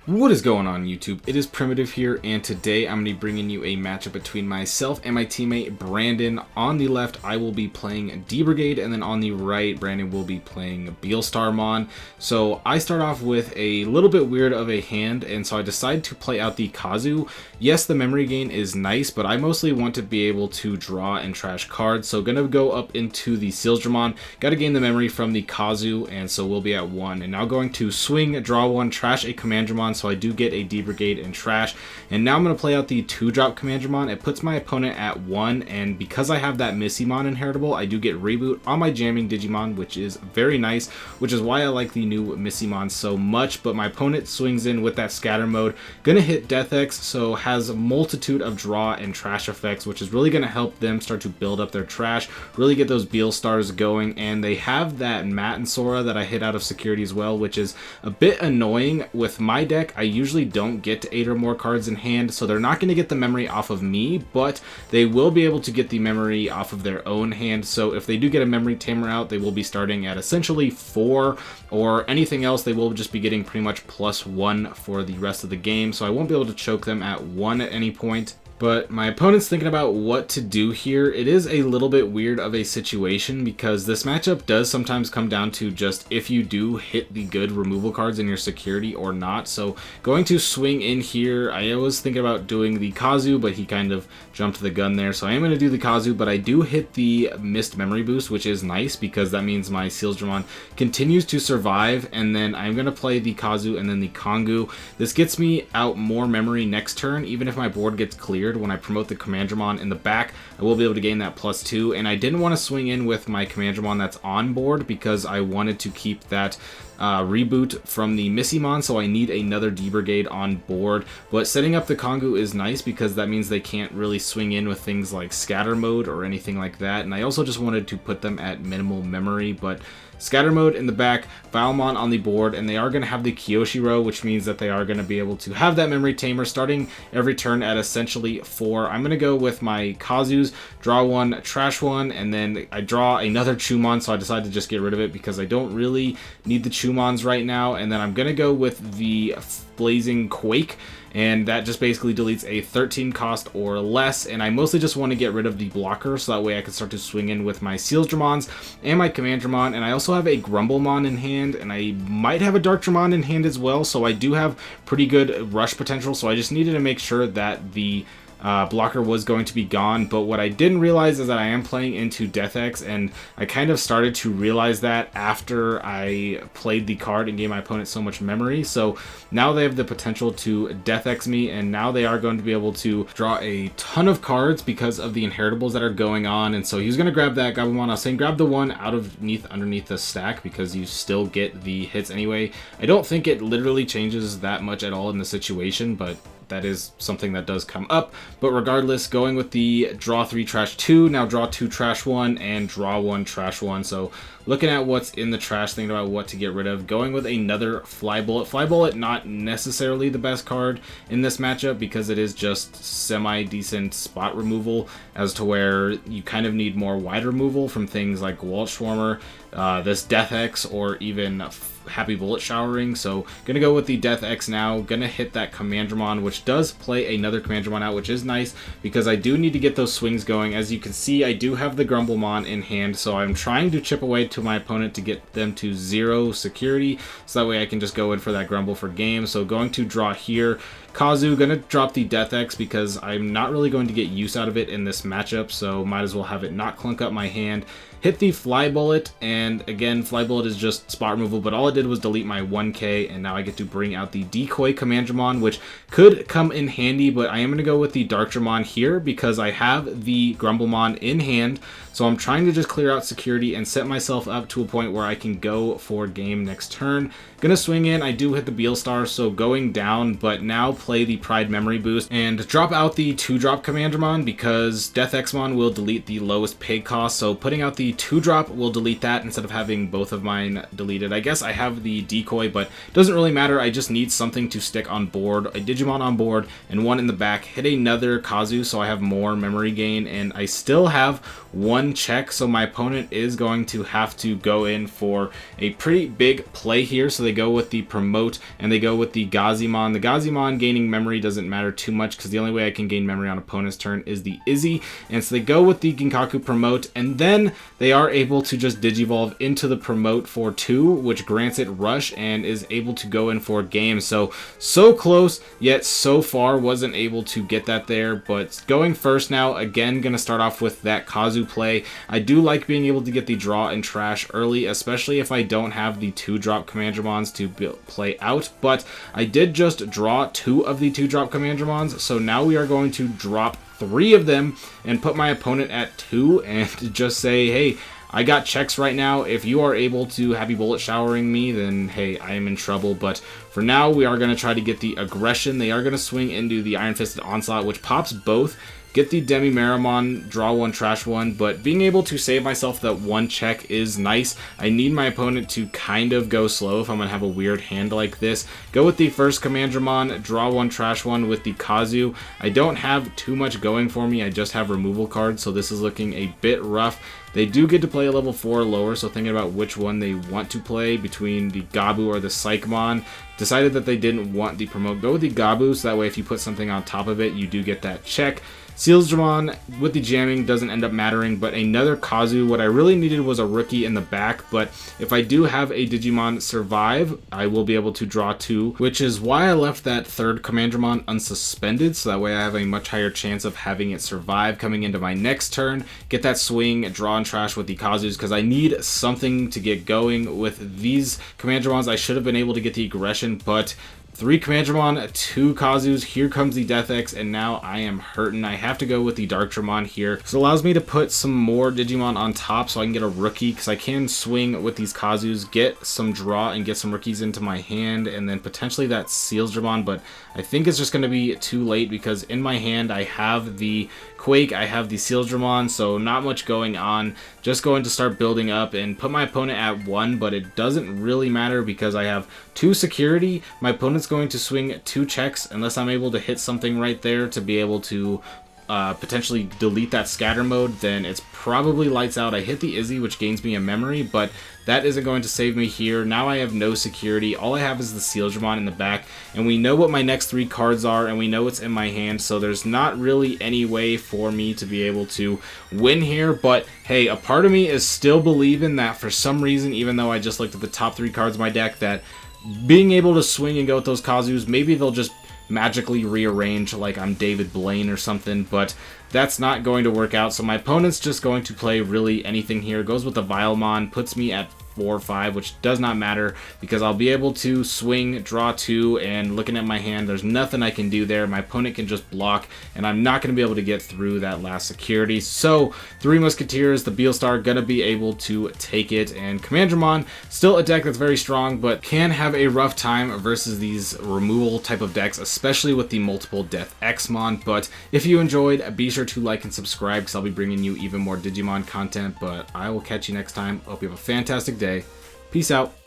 What is going on, YouTube? It is Primitive here, and today I'm going to be bringing you a matchup between myself and my teammate Brandon. On the left, I will be playing D-Brigade, and then on the right, Brandon will be playing Beelstarmon. So I start off with a little bit weird of a hand, and so I decide to play out the Kazu. Yes, the memory gain is nice, but I mostly want to be able to draw and trash cards. So gonna go up into the Beelstarmon, gotta gain the memory from the Kazu, and so we'll be at 1. And now going to swing, draw 1, trash a Commandramon, so I do get a D-Brigade and trash. And now I'm going to play out the 2-drop Commandramon. It puts my opponent at 1, and because I have that Missymon inheritable, I do get reboot on my jamming Digimon, which is very nice, which is why I like the new Missymon so much. But my opponent swings in with that scatter mode, gonna hit Death X, so has a multitude of draw and trash effects, which is really going to help them start to build up their trash, really get those Beelstars going. And they have that Matt and Sora that I hit out of security as well, which is a bit annoying. With my deck, I usually don't get to 8 or more cards in hand, so they're not going to get the memory off of me, but they will be able to get the memory off of their own hand. So if they do get a memory tamer out, they will be starting at essentially 4, or anything else they will just be getting pretty much +1 for the rest of the game, so I won't be able to choke them at 1 at any point. But my opponent's thinking about what to do here. It is a little bit weird of a situation because this matchup does sometimes come down to just if you do hit the good removal cards in your security or not. So going to swing in here, I was thinking about doing the Kazu, but he kind of jumped the gun there. So I am going to do the Kazu, but I do hit the missed memory boost, which is nice because that means my Beelstarmon continues to survive. And then I'm going to play the Kazu and then the Kongu. This gets me out more memory next turn, even if my board gets cleared. When I promote the Commandramon in the back, I will be able to gain that +2, and I didn't want to swing in with my Commandramon that's on board because I wanted to keep that reboot from the Missymon, so I need another D-Brigade on board. But setting up the Kongu is nice because that means they can't really swing in with things like scatter mode or anything like that, and I also just wanted to put them at minimal memory. But scatter mode in the back, Valmon on the board, and they are going to have the Kyoshiro, which means that they are going to be able to have that memory tamer starting every turn at essentially 4. I'm going to go with my Kazus, draw 1, trash 1, and then I draw another Chumon, so I decided to just get rid of it because I don't really need the Chumons right now. And then I'm going to go with the Blazing Quake, and that just basically deletes a 13 cost or less, and I mostly just want to get rid of the blocker so that way I can start to swing in with my Beelstarmons and my Commandramon. And I also have a Grumblemon in hand, and I might have a Darkdramon in hand as well, so I do have pretty good rush potential. So I just needed to make sure that the blocker was going to be gone. But what I didn't realize is that I am playing into Death X, and I kind of started to realize that after I played the card and gave my opponent so much memory. So now they have the potential to Death X me, and now they are going to be able to draw a ton of cards because of the inheritables that are going on. And so he's going to grab that Gabumon. I was saying grab the one out of underneath the stack because you still get the hits anyway. I don't think it literally changes that much at all in the situation, but that is something that does come up. But regardless, going with the draw 3, trash 2, now draw 2, trash 1, and draw 1, trash 1. So looking at what's in the trash, thinking about what to get rid of, going with another Fly Bullet. Fly Bullet, not necessarily the best card in this matchup because it is just semi-decent spot removal, as to where you kind of need more wide removal from things like Walt Schwarmer, this Death X, or even Happy Bullet Showering. So gonna go with the Death X now, gonna hit that Commandramon, which does play another Commandramon out, which is nice because I do need to get those swings going. As you can see, I do have the Grumblemon in hand, so I'm trying to chip away to my opponent to get them to 0 security, so that way I can just go in for that Grumble for game. So going to draw here, Kazu, gonna drop the Death X because I'm not really going to get use out of it in this matchup, so might as well have it not clunk up my hand. Hit the Fly Bullet, and again, Fly Bullet is just spot removal, but all it did was delete my 1k, and now I get to bring out the Decoy Commandramon, which could come in handy, but I am going to go with the Darkdramon here because I have the Grumblemon in hand, so I'm trying to just clear out security and set myself up to a point where I can go for game next turn. Gonna swing in, I do hit the Beelstar, so going down, but now play the Pride Memory Boost and drop out the 2-drop Commandramon because Death Xmon will delete the lowest pay cost, so putting out the 2-drop will delete that instead of having both of mine deleted. I guess I have the Decoy, but it doesn't really matter. I just need something to stick on board, a Digimon on board, and one in the back. Hit another Kazu, so I have more memory gain, and I still have 1 check, so my opponent is going to have to go in for a pretty big play here. So they go with the promote and they go with the Gazimon. The Gazimon gaining memory doesn't matter too much because the only way I can gain memory on opponent's turn is the Izzy. And so they go with the Ginkaku promote, and then they are able to just Digivolve into the promote for 2, which grants it rush and is able to go in for game. So close, yet so far wasn't able to get that there. But going first now, again, gonna start off with that Kazu play. I do like being able to get the draw and trash early, especially if I don't have the 2-drop Commandramons to play out. But I did just draw 2 of the 2-drop Commandramons, so now we are going to drop 3 of them and put my opponent at 2 and just say, hey, I got checks right now. If you are able to Happy Bullet showering me, then hey, I am in trouble. But for now, we are going to try to get the aggression. They are going to swing into the Iron Fisted Onslaught, which pops both. Get the Demi Meramon, draw 1, trash 1, but being able to save myself that 1 check is nice. I need my opponent to kind of go slow if I'm going to have a weird hand like this. Go with the first Commandramon, draw 1, trash 1 with the Kazu. I don't have too much going for me, I just have removal cards, so this is looking a bit rough. They do get to play a level 4 or lower, so thinking about which one they want to play between the Gabu or the Psychmon. Decided that they didn't want the promote. Go with the Gabu, so that way if you put something on top of it, you do get that check. Sealsdramon with the jamming doesn't end up mattering, but another Kazu. What I really needed was a rookie in the back, but if I do have a Digimon survive, I will be able to draw 2, which is why I left that third Commandramon unsuspended, so that way I have a much higher chance of having it survive coming into my next turn. Get that swing, draw and trash with the Kazus, because I need something to get going with these Commandramons. I should have been able to get the aggression, but 3 Commandramon, 2 Kazus, here comes the Death X, and now I am hurting. I have to go with the Darkdramon here. So it allows me to put some more Digimon on top so I can get a rookie, because I can swing with these Kazus, get some draw, and get some rookies into my hand, and then potentially that Sealsdramon, but I think it's just going to be too late, because in my hand I have the Quake, I have the Sealsdramon, so not much going on. Just going to start building up and put my opponent at 1, but it doesn't really matter because I have 2 security. My opponent's going to swing 2 checks unless I'm able to hit something right there to be able to potentially delete that scatter mode. Then it's probably lights out. I hit the Izzy, which gains me a memory, but that isn't going to save me here. Now I have no security. All I have is the Sealsdramon in the back, and we know what my next 3 cards are, and we know it's in my hand, so there's not really any way for me to be able to win here. But hey, a part of me is still believing that for some reason, even though I just looked at the top 3 cards of my deck, that being able to swing and go with those Kazus, maybe they'll just magically rearrange like I'm David Blaine or something, but that's not going to work out. So my opponent's just going to play really anything here. Goes with the Vilemon, puts me at 4 or 5, which does not matter because I'll be able to swing, draw 2, and looking at my hand, there's nothing I can do there. My opponent can just block, and I'm not going to be able to get through that last security. So 3 Musketeers, the Beelstar, gonna be able to take it, and Commandramon, still a deck that's very strong, but can have a rough time versus these removal type of decks, especially with the multiple Death Xmon. But if you enjoyed, be sure to like and subscribe because I'll be bringing you even more Digimon content, but I will catch you next time. Hope you have a fantastic day. Peace out.